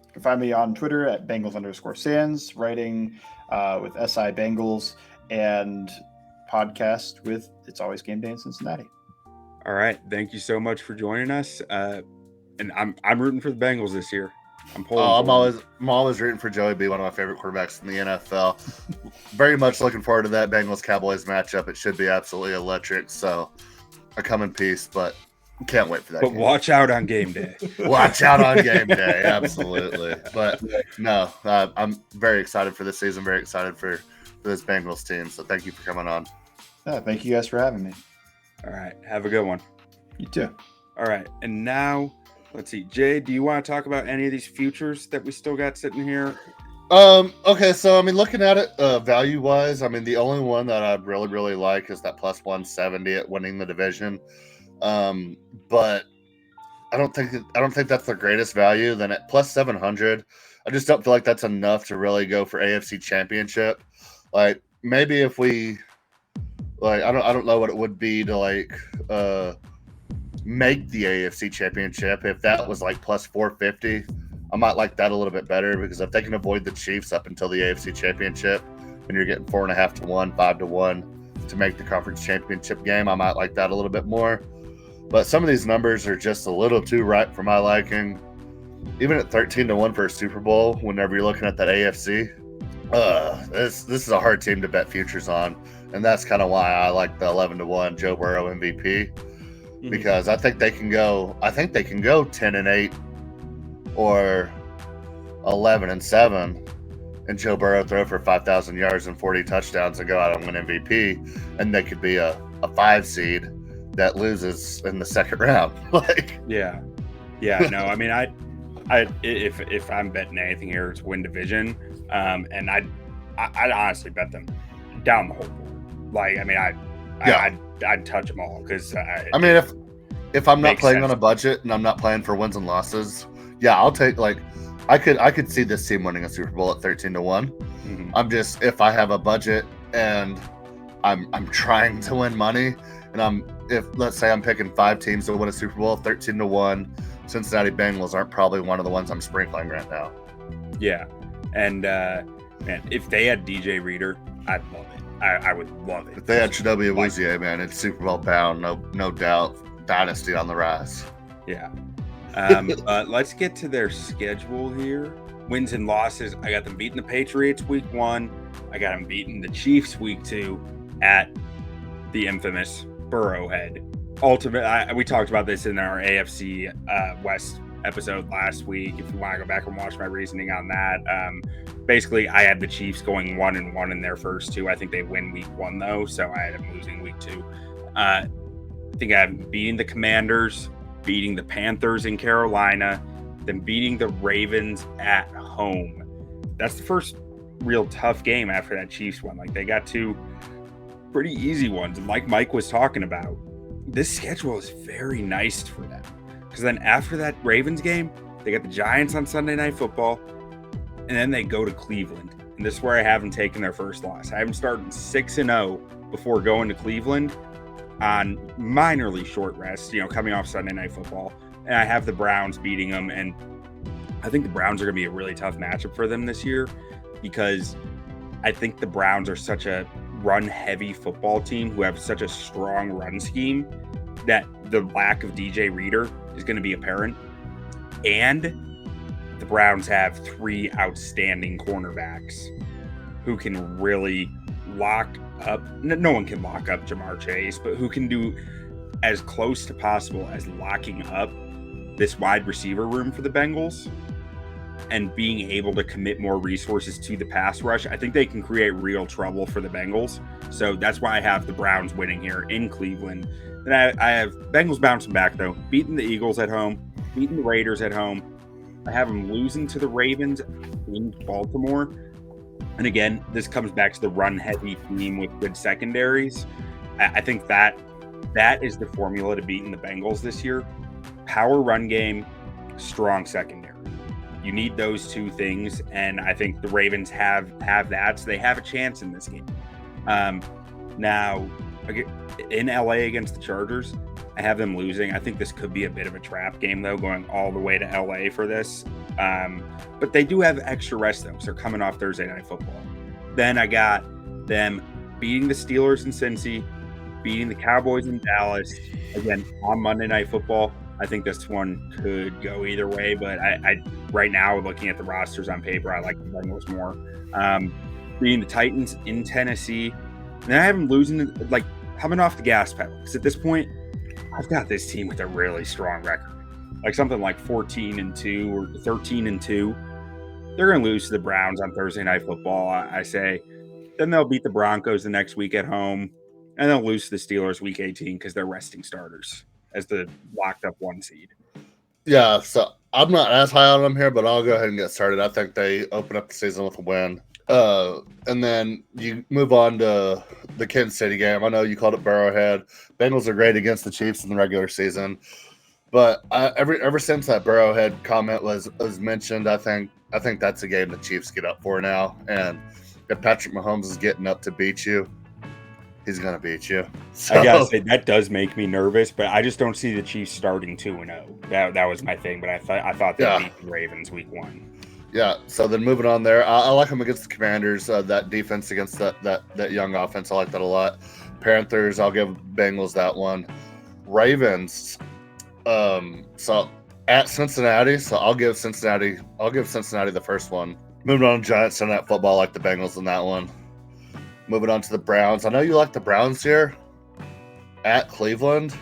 You can find me on Twitter at Bengals_Sans, writing with SI Bengals, and podcast with It's Always Game Day in Cincinnati. All right. Thank you so much for joining us. And I'm rooting for the Bengals this year. I'm always rooting for Joey B, one of my favorite quarterbacks in the NFL. Very much looking forward to that Bengals-Cowboys matchup. It should be absolutely electric. So I come in peace, but can't wait for that. But game. Watch out on game day. Watch out on game day, absolutely. But no, I'm very excited for this season. Very excited for this Bengals team. So thank you for coming on. Thank you guys for having me. All right, have a good one. You too. All right, and now. Let's see, Jay, do you want to talk about any of these futures that we still got sitting here? Okay, so I mean, looking at it value-wise, I mean, the only one that I'd really, really like is that plus 170 at winning the division. But I don't think that's the greatest value. Then at plus 700, I just don't feel like that's enough to really go for AFC Championship. Like, maybe if we, like, I don't know what it would be to like make the AFC Championship. If that was like plus 450, I might like that a little bit better, because if they can avoid the Chiefs up until the AFC Championship and you're getting 4.5 to 1, 5 to 1 to make the conference championship game, I might like that a little bit more. But some of these numbers are just a little too right for my liking. Even at 13 to 1 for a Super Bowl, whenever you're looking at that AFC, this is a hard team to bet futures on. And that's kind of why I like the 11 to 1 Joe Burrow MVP. Because I think they can go 10-8 or 11-7, and Joe Burrow throw for 5,000 yards and 40 touchdowns and go out and win MVP, and they could be a 5 seed that loses in the second round. Yeah. No, I mean, I if I'm betting anything here, it's win division, and I'd honestly bet them down the whole board. Like, I mean, I'd touch them all, because I mean, if I'm not playing on a budget and I'm not playing for wins and losses, I'll take, like, I could see this team winning a Super Bowl at 13 to 1. Mm-hmm. I'm just, if I have a budget and I'm trying to win money, and if let's say I'm picking 5 teams to win a Super Bowl, 13 to 1, Cincinnati Bengals aren't probably one of the ones I'm sprinkling right now. Yeah, and man, if they had DJ Reader, I'd love it. I would love it. If they had Chidobe Awuzie, man, it's Super Bowl bound, no doubt. Dynasty on the rise. Yeah. Let's get to their schedule here. Wins and losses. I got them beating the Patriots week 1. I got them beating the Chiefs week 2 at the infamous Burrowhead. We talked about this in our AFC West episode last week. If you want to go back and watch my reasoning on that, basically I had the Chiefs going 1-1 in their first 2. I think they win week 1 though, so I had them losing week 2. I think I'm beating the Commanders, beating the Panthers in Carolina, then beating the Ravens at home. That's the first real tough game after that Chiefs one. Like, they got 2 pretty easy ones, and like Mike was talking about, this schedule is very nice for them, because then after that Ravens game, they got the Giants on Sunday Night Football, and then they go to Cleveland, and this is where I have them taking their first loss. I have them starting 6-0 before going to Cleveland on minorly short rest, coming off Sunday Night Football, and I have the Browns beating them, and I think the Browns are going to be a really tough matchup for them this year, because I think the Browns are such a run-heavy football team who have such a strong run scheme that the lack of DJ Reader is going to be apparent. And the Browns have 3 outstanding cornerbacks who can really lock up. No one can lock up Jamar Chase, but who can do as close to possible as locking up this wide receiver room for the Bengals. and being able to commit more resources to the pass rush, I think they can create real trouble for the Bengals. So that's why I have the Browns winning here in Cleveland. Then I have Bengals bouncing back, though, beating the Eagles at home, beating the Raiders at home. I have them losing to the Ravens in Baltimore. And again, this comes back to the run-heavy theme with good secondaries. I think that is the formula to beating the Bengals this year. Power run game, strong secondary. You need those two things, and I think the Ravens have that, so they have a chance in this game. Now, in LA against the Chargers, I have them losing. I think this could be a bit of a trap game, though, going all the way to LA for this. But they do have extra rest, though, so they're coming off Thursday Night Football. Then I got them beating the Steelers in Cincy, beating the Cowboys in Dallas, again, on Monday Night Football. I think this one could go either way, but I right now, looking at the rosters on paper, I like the Bengals more. Beating the Titans in Tennessee, and I have them losing, like, coming off the gas pedal. Because at this point, I've got this team with a really strong record, like something like 14-2 or 13-2. They're going to lose to the Browns on Thursday Night Football, I say. Then they'll beat the Broncos the next week at home, and they'll lose to the Steelers week 18 because they're resting starters as the locked up 1 seed. Yeah, so I'm not as high on them here, but I'll go ahead and get started. I think they open up the season with a win. And then you move on to the Kansas City game. I know you called it Burrowhead. Bengals are great against the Chiefs in the regular season, but ever since that Burrowhead comment was mentioned, I think that's a game the Chiefs get up for now. And if Patrick Mahomes is getting up to beat you, he's going to beat you. So, I gotta say, that does make me nervous, but I just don't see the Chiefs starting 2-0. That was my thing, but I thought they'd beat the Ravens week 1. Yeah, so then moving on there, I like them against the Commanders. That defense against that young offense, I like that a lot. Panthers, I'll give Bengals that one. Ravens, so at Cincinnati, so I'll give Cincinnati the first one. Moving on to Giants, Sunday Night Football, I like the Bengals in that one. Moving on to the Browns. I know you like the Browns here at Cleveland.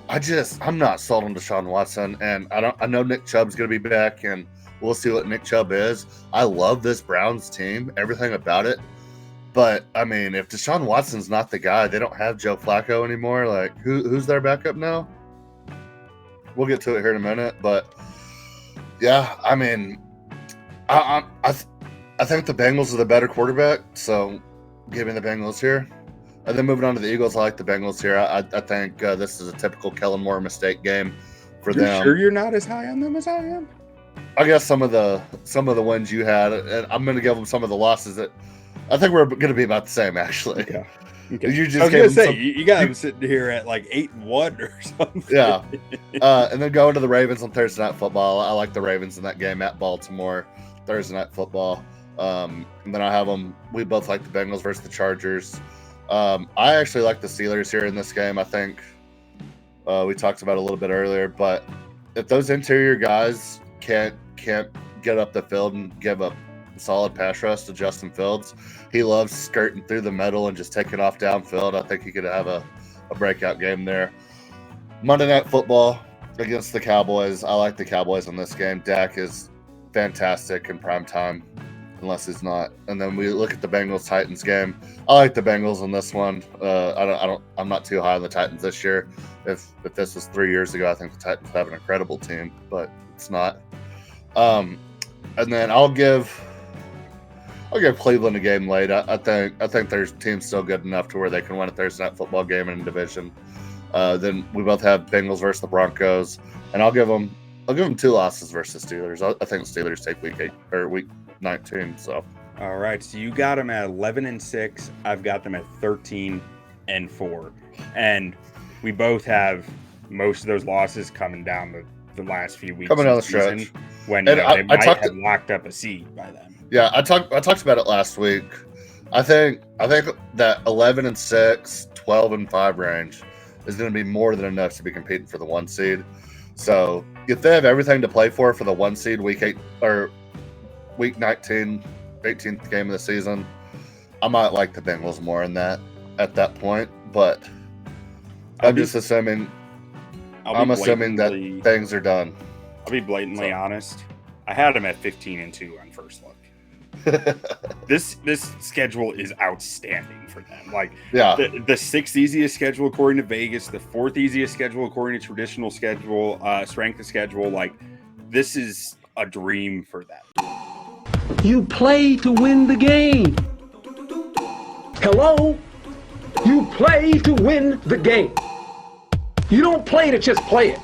I'm not sold on Deshaun Watson, and I know Nick Chubb's going to be back, and we'll see what Nick Chubb is. I love this Browns team, everything about it. But, I mean, if Deshaun Watson's not the guy, they don't have Joe Flacco anymore. Like, who's their backup now? We'll get to it here in a minute. But, yeah, I mean, I think the Bengals are the better quarterback, so giving the Bengals here. And then moving on to the Eagles, I like the Bengals here. I think this is a typical Kellen Moore mistake game for them. Sure you're not as high on them as I am? I guess some of the wins you had, and I'm going to give them some of the losses that I think we're going to be about the same, actually. Yeah. Okay. You just I was going to say, you got them sitting here at like 8-1 or something. Yeah. And then going to the Ravens on Thursday Night Football. I like the Ravens in that game at Baltimore, Thursday Night Football. And then I have them. We both like the Bengals versus the Chargers. I actually like the Steelers here in this game. I think we talked about it a little bit earlier, but if those interior guys can't get up the field and give a solid pass rush to Justin Fields, he loves skirting through the middle and just taking off downfield. I think he could have a breakout game there. Monday Night Football against the Cowboys. I like the Cowboys in this game. Dak is fantastic in prime time, unless he's not. And then we look at the Bengals-Titans game. I like the Bengals in this one. I'm not too high on the Titans this year. If this was 3 years ago, I think the Titans have an incredible team, but it's not. And then I'll give Cleveland a game late. I think their team's still good enough to where they can win a Thursday Night Football game in a division. Then we both have Bengals versus the Broncos, and I'll give them 2 losses versus Steelers. I think the Steelers take week 19. So all right, so you got them at 11-6. I've got them at 13-4, and we both have most of those losses coming down the last few weeks. Coming down the stretch when they might have locked up a seed by then. Yeah, I talked about it last week. I think that 11-6, 12-5 range is going to be more than enough to be competing for the 1 seed. So if they have everything to play for the 1 seed week 8 or week 19, 18th game of the season, I might like the Bengals more in that at that point. But I'm assuming that things are done. I'll be blatantly honest. I had them at 15-2 on first look. This schedule is outstanding for them. Like, Yeah. the sixth easiest schedule according to Vegas, the fourth easiest schedule according to traditional schedule, strength of schedule. Like, this is a dream for them. You play to win the game. Hello? You play to win the game. You don't play to just play it.